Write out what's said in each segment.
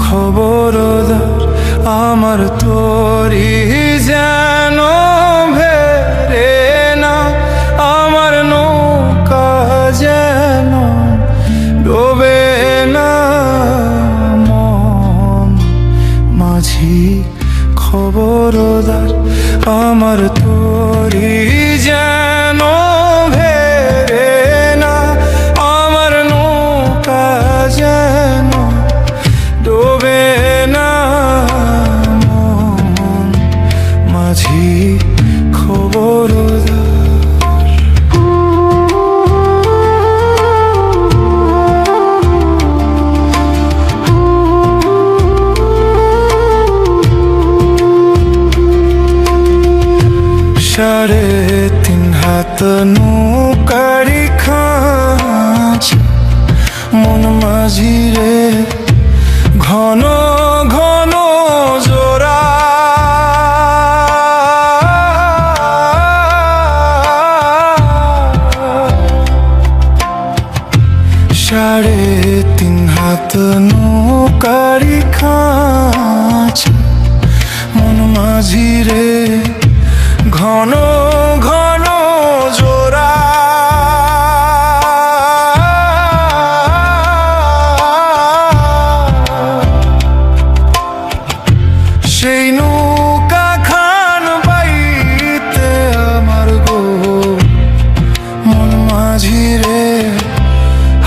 খবরদার আমার তোরি যেন ভেরে না, আমার নৌকা যেন ডোবে না। মন মাঝি খবরদার আমার তোরি যেন ভেরে না, আমার নৌকা যেন ডোবে না। মন মাঝি খবরদার। সাড়ে তিন হাত নৌকারি খাঁচ, মন মাঝি রে ঘন ঘন জোড়া। সাড়ে তিন হাত নৌকারি খাঁচ, মন মাঝি রে ঘন ঘন জোড়া। সেই নৌকা খান বাইতে আমার গো মন মাঝি রে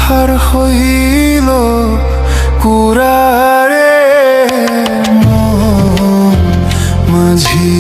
হার হইল কুরারে। মন মাঝি